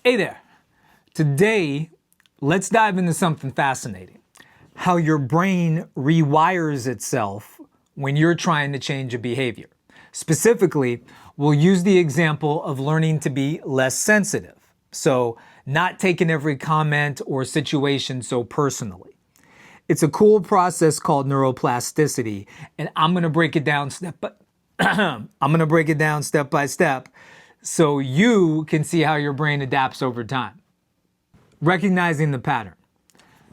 Hey there. Today, let's dive into something fascinating. How your brain rewires itself when you're trying to change a behavior. Specifically, we'll use the example of learning to be less sensitive. So, not taking every comment or situation so personally. It's a cool process called neuroplasticity, and I'm going to break it down step by step so you can see how your brain adapts over time. Recognizing the pattern.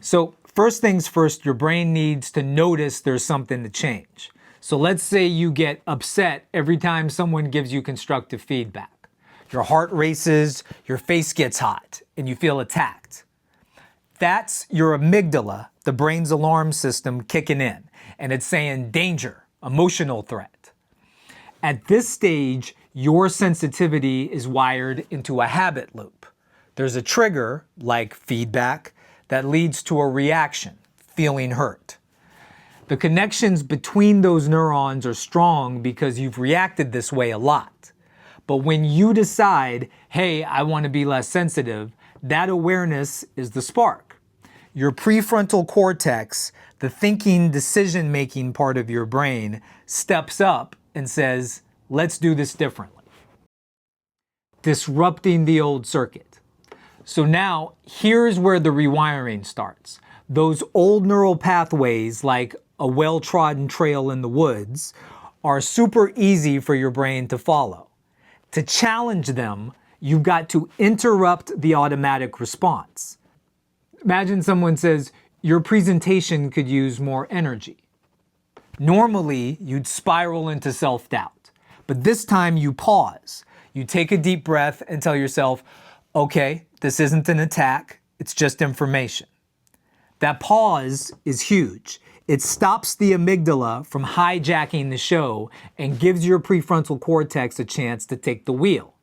So first things first, your brain needs to notice there's something to change. So let's say you get upset every time someone gives you constructive feedback. Your heart races, your face gets hot, and you feel attacked. That's your amygdala, the brain's alarm system, kicking in, and it's saying danger, emotional threat. At this stage, your sensitivity is wired into a habit loop. There's a trigger, like feedback, that leads to a reaction, feeling hurt. The connections between those neurons are strong because you've reacted this way a lot. But when you decide, hey, I want to be less sensitive, that awareness is the spark. Your prefrontal cortex, the thinking, decision-making part of your brain, steps up and says, let's do this differently. Disrupting the old circuit. So now, here's where the rewiring starts. Those old neural pathways, like a well-trodden trail in the woods, are super easy for your brain to follow. To challenge them, you've got to interrupt the automatic response. Imagine someone says, your presentation could use more energy. Normally, you'd spiral into self-doubt. But this time you pause. You take a deep breath and tell yourself, okay, this isn't an attack, it's just information. That pause is huge. It stops the amygdala from hijacking the show and gives your prefrontal cortex a chance to take the wheel.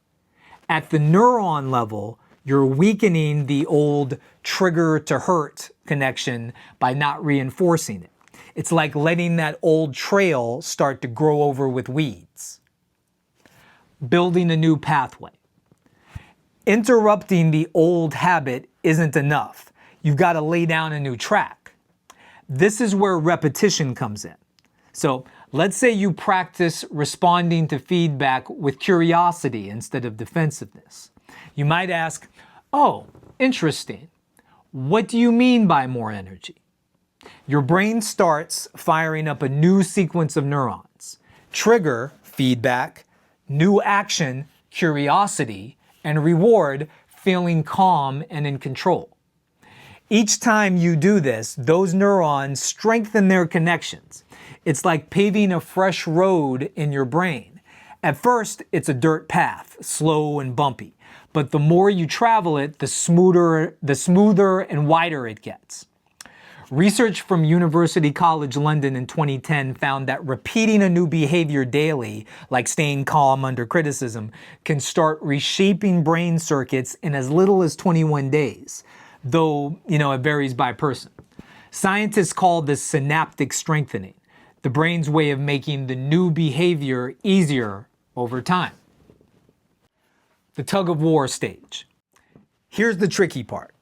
At the neuron level, you're weakening the old trigger to hurt connection by not reinforcing it. It's like letting that old trail start to grow over with weeds. Building a new pathway. Interrupting the old habit isn't enough. You've got to lay down a new track. This is where repetition comes in. So let's say you practice responding to feedback with curiosity instead of defensiveness. You might ask, oh, interesting. What do you mean by more energy? Your brain starts firing up a new sequence of neurons. Trigger, feedback, new action, curiosity, and reward, feeling calm and in control. Each time you do this, those neurons strengthen their connections. It's like paving a fresh road in your brain. At first, it's a dirt path, slow and bumpy. But the more you travel it, the smoother and wider it gets. Research from University College London in 2010 found that repeating a new behavior daily, like staying calm under criticism, can start reshaping brain circuits in as little as 21 days, though, it varies by person. Scientists call this synaptic strengthening, the brain's way of making the new behavior easier over time. The tug-of-war stage. Here's the tricky part.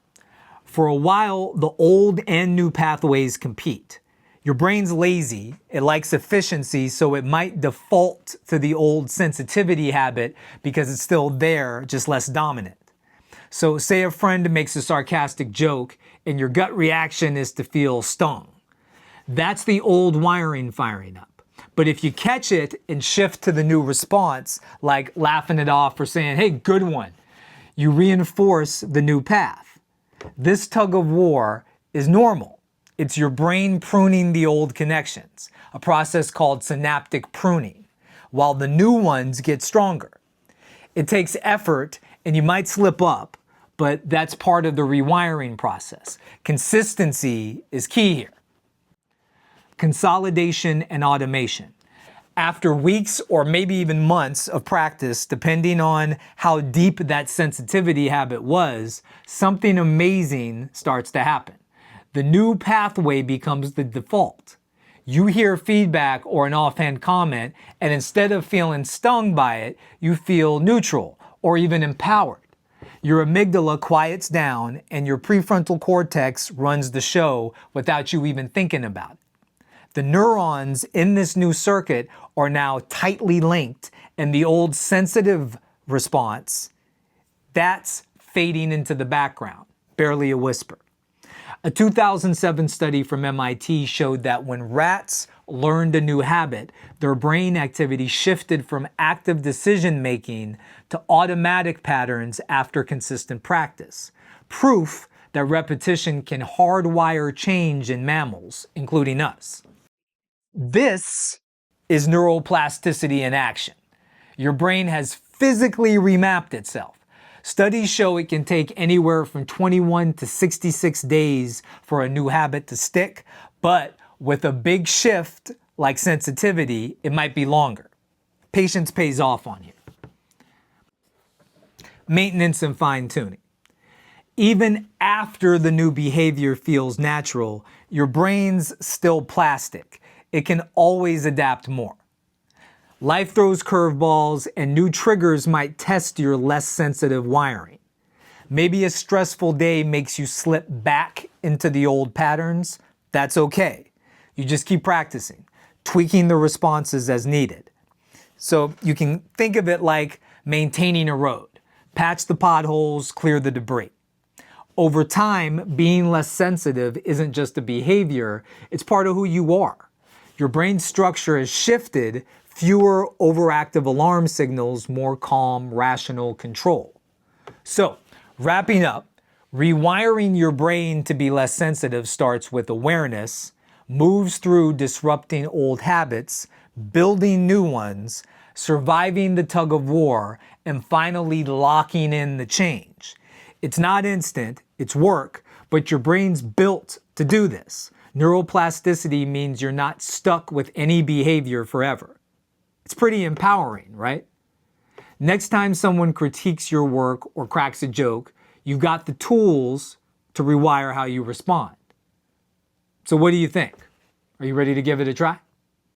For a while, the old and new pathways compete. Your brain's lazy, it likes efficiency, so it might default to the old sensitivity habit because it's still there, just less dominant. So say a friend makes a sarcastic joke and your gut reaction is to feel stung. That's the old wiring firing up. But if you catch it and shift to the new response, like laughing it off or saying, hey, good one, you reinforce the new path. This tug of war is normal. It's your brain pruning the old connections, a process called synaptic pruning, while the new ones get stronger. It takes effort and you might slip up, but that's part of the rewiring process. Consistency is key here. Consolidation and automation. After weeks or maybe even months of practice, depending on how deep that sensitivity habit was, something amazing starts to happen. The new pathway becomes the default. You hear feedback or an offhand comment, and instead of feeling stung by it, you feel neutral or even empowered. Your amygdala quiets down and your prefrontal cortex runs the show without you even thinking about it. The neurons in this new circuit are now tightly linked, and the old sensitive response, that's fading into the background, barely a whisper. A 2007 study from MIT showed that when rats learned a new habit, their brain activity shifted from active decision making to automatic patterns after consistent practice. Proof that repetition can hardwire change in mammals, including us. This is neuroplasticity in action. Your brain has physically remapped itself. Studies show it can take anywhere from 21 to 66 days for a new habit to stick, but with a big shift like sensitivity, it might be longer. Patience pays off on you. Maintenance and fine-tuning. Even after the new behavior feels natural, your brain's still plastic. It can always adapt more. Life throws curveballs, and new triggers might test your less sensitive wiring. Maybe a stressful day makes you slip back into the old patterns. That's okay. You just keep practicing, tweaking the responses as needed. So you can think of it like maintaining a road. Patch the potholes, clear the debris. Over time, being less sensitive isn't just a behavior, it's part of who you are. Your brain structure has shifted. Fewer overactive alarm signals, more calm, rational control. So, wrapping up, rewiring your brain to be less sensitive starts with awareness, moves through disrupting old habits, building new ones, surviving the tug of war, and finally locking in the change. It's not instant, it's work, but your brain's built to do this. Neuroplasticity means you're not stuck with any behavior forever. It's pretty empowering, right? Next time someone critiques your work or cracks a joke, you've got the tools to rewire how you respond. So what do you think? Are you ready to give it a try?